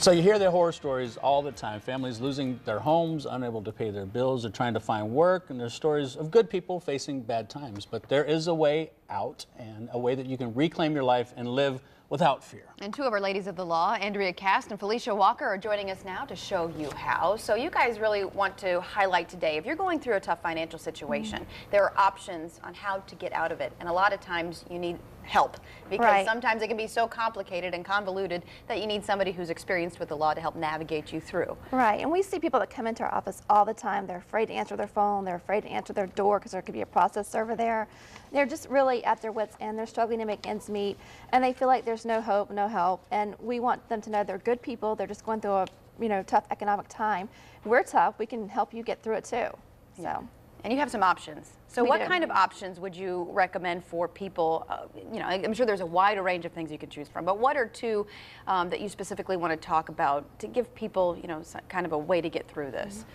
So you hear the horror stories all the time. Families losing their homes, unable to pay their bills, they're trying to find work, and there's stories of good people facing bad times. But there is a way out and a way that you can reclaim your life and live without fear. And two of our ladies of the law, Kast and Felicia Walker, are joining us now to show you how. So you guys really want to highlight today, if you're going through a tough financial situation, there are options on how to get out of it. And a lot of times you need help, because sometimes it can be so complicated and convoluted that you need somebody who's experienced with the law to help navigate you through. Right, and we see people that come into our office all the time. They're afraid to answer their phone, they're afraid to answer their door because there could be a process server there. They're just really at their wits' end. They're struggling to make ends meet, and they feel like there's no hope, no help. And we want them to know they're good people. They're just going through a tough economic time. We're tough. We can help you get through it too. So. And you have some options. So what kind of options would you recommend for people? I'm sure there's a wider range of things you could choose from, but what are two that you specifically want to talk about to give people, kind of a way to get through this?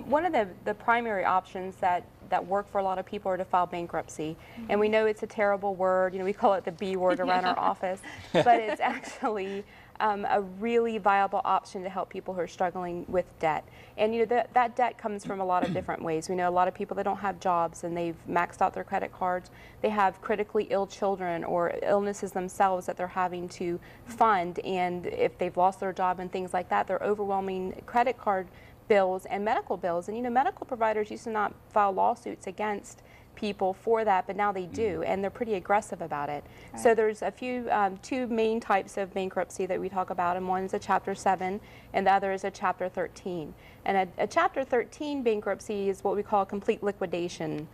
One of the primary options that work for a lot of people are to file bankruptcy. And we know it's a terrible word. We call it the B word around our office, but it's actually a really viable option to help people who are struggling with debt. And that debt comes from a lot of different ways. We know a lot of people that don't have jobs and they've maxed out their credit cards. They have critically ill children or illnesses themselves that they're having to fund. And if they've lost their job and things like that, they're overwhelming credit card bills and medical bills. And medical providers used to not file lawsuits against people for that, but now they do, and they're pretty aggressive about it. Right. So there's a few, two main types of bankruptcy that we talk about, and one is a Chapter 7, and the other is a Chapter 13. And a Chapter 13 bankruptcy is what we call a complete liquidation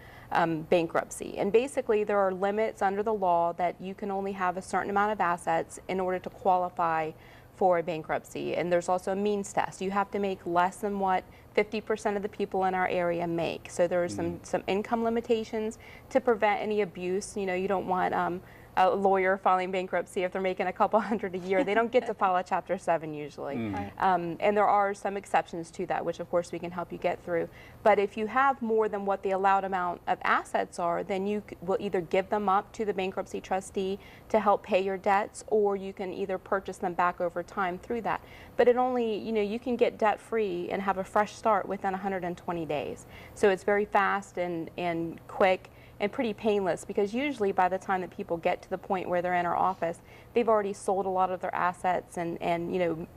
bankruptcy. And basically there are limits under the law that you can only have a certain amount of assets in order to qualify for a bankruptcy. And there's also a means test. You have to make less than what 50% of the people in our area make. So there are some income limitations to prevent any abuse. You don't want a lawyer filing bankruptcy if they're making a couple hundred a year. They don't get to file a Chapter 7 usually. And there are some exceptions to that, which of course we can help you get through. But if you have more than what the allowed amount of assets are, then you will either give them up to the bankruptcy trustee to help pay your debts, or you can either purchase them back over time through that. But it only, you can get debt free and have a fresh start within 120 days. So it's very fast and quick and pretty painless, because usually by the time that people get to the point where they're in our office, they've already sold a lot of their assets and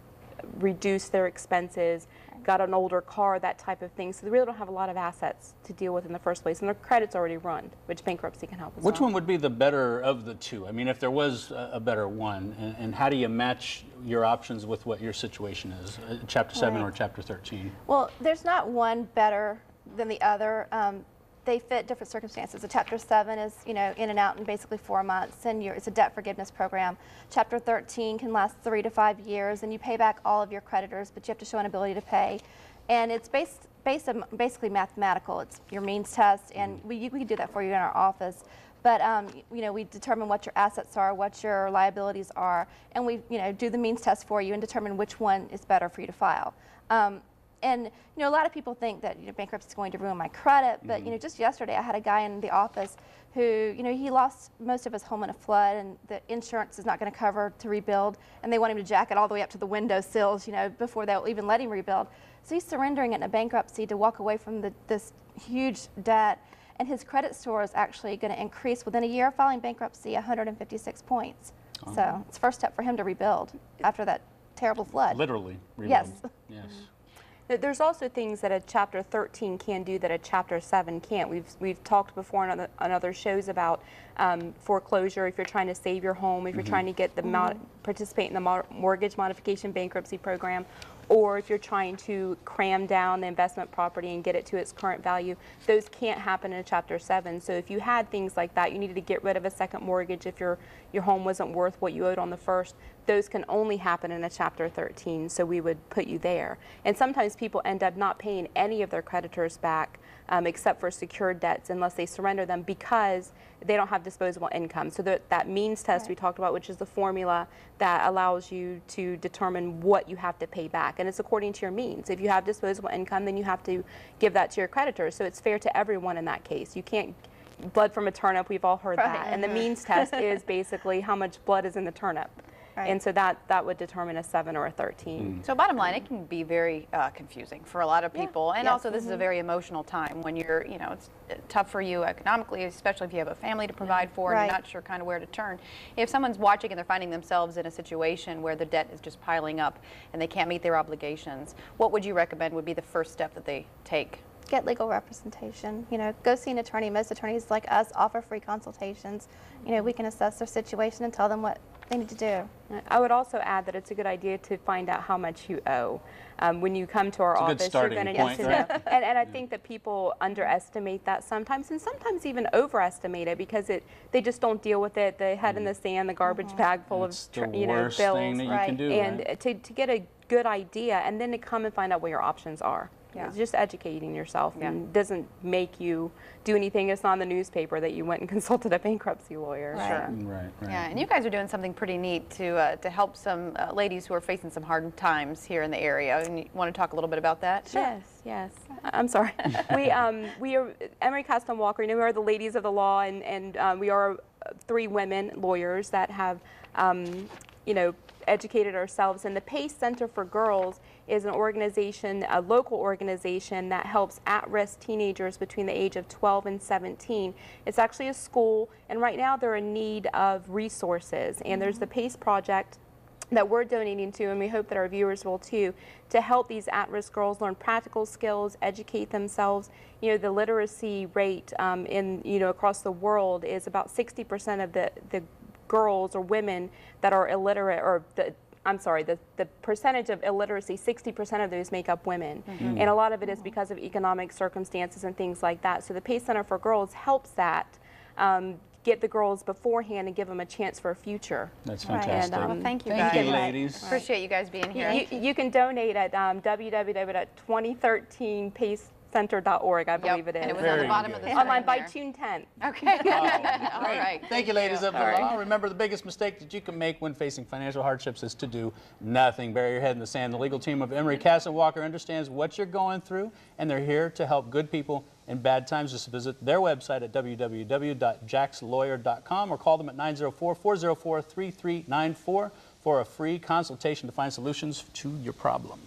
reduced their expenses, got an older car, that type of thing. So they really don't have a lot of assets to deal with in the first place, and their credit's already run, which bankruptcy can help as well. Which one would be the better of the two? I mean, if there was a better one, and how do you match your options with what your situation is, Chapter 7 or Chapter 13? Well, there's not one better than the other. They fit different circumstances. A Chapter 7 is, in and out in basically 4 months, and it's a debt forgiveness program. Chapter 13 can last 3 to 5 years, and you pay back all of your creditors, but you have to show an ability to pay. And it's basically mathematical. It's your means test, and we can do that for you in our office. But we determine what your assets are, what your liabilities are, and we do the means test for you and determine which one is better for you to file. And a lot of people think that bankruptcy is going to ruin my credit, but just yesterday I had a guy in the office who he lost most of his home in a flood, and the insurance is not going to cover to rebuild, and they want him to jack it all the way up to the window sills, before they'll even let him rebuild. So he's surrendering it in a bankruptcy to walk away from this huge debt, and his credit score is actually going to increase within a year of filing bankruptcy 156 points. So it's the first step for him to rebuild after that terrible flood. Literally rebuild. Yes. Yes. There's also things that a Chapter 13 can do that a Chapter 7 can't. We've talked before on other shows about foreclosure. If you're trying to save your home, if you're trying to get participate in the mortgage modification bankruptcy program, or if you're trying to cram down the investment property and get it to its current value, those can't happen in a Chapter 7. So if you had things like that, you needed to get rid of a second mortgage if your home wasn't worth what you owed on the first, those can only happen in a Chapter 13, so we would put you there. And sometimes people end up not paying any of their creditors back except for secured debts unless they surrender them, because they don't have disposable income. So that means test we talked about, which is the formula that allows you to determine what you have to pay back, and it's according to your means. If you have disposable income, then you have to give that to your creditors, so it's fair to everyone in that case. You can't blood from a turnip, we've all heard that, and the means test is basically how much blood is in the turnip. Right. And so that would determine a 7 or a 13. So bottom line, it can be very confusing for a lot of people. And Yes. also this is a very emotional time when you're, it's tough for you economically, especially if you have a family to provide for and Right. you're not sure kind of where to turn. If someone's watching and they're finding themselves in a situation where the debt is just piling up and they can't meet their obligations, what would you recommend would be the first step that they take? Get legal representation. Go see an attorney. Most attorneys like us offer free consultations. We can assess their situation and tell them what they need to do. I would also add that it's a good idea to find out how much you owe. When you come to our It's a good office, you're starting going to point, need to right? know. And I think that people underestimate that sometimes, and sometimes even overestimate it because they just don't deal with it. The head in the sand, the garbage bag full It's the of worst bills. thing that you Right. can do. And right? to get a good idea, and then to come and find out what your options are. Yeah. It's just educating yourself, Yeah. and doesn't make you do anything. It's not in the newspaper that you went and consulted a bankruptcy lawyer. Right. Sure. Right, right. Yeah, and you guys are doing something pretty neat to help some ladies who are facing some hard times here in the area. And you want to talk a little bit about that? Yes. I'm sorry. We are Emery, Kast, and Walker. We are the ladies of the law, and we are 3 women lawyers that have, educated ourselves. And the PACE Center for Girls is an organization, a local organization that helps at-risk teenagers between the age of 12 and 17. It's actually a school, and right now they're in need of resources. And there's the PACE project that we're donating to, and we hope that our viewers will too, to help these at-risk girls learn practical skills, educate themselves. The literacy rate across the world is about 60% of the girls or women that are illiterate, or the percentage of illiteracy, 60% of those make up women. And a lot of it is because of economic circumstances and things like that. So the PACE Center for Girls helps that, get the girls beforehand and give them a chance for a future. That's Right. fantastic. And, Well, thank you Thank guys. you, ladies. Appreciate you guys being here. You can donate at www.2013pacecenter.org, I believe it is. And it was on the Very bottom good. of the Online screen by there. June 10th. Okay. All Great. right. Thank you, ladies of the All right. law. Remember, the biggest mistake that you can make when facing financial hardships is to do nothing. Bury your head in the sand. The legal team of Emery, Kast, and Walker understands what you're going through, and they're here to help good people in bad times. Just visit their website at www.jackslawyer.com or call them at 904-404-3394 for a free consultation to find solutions to your problems.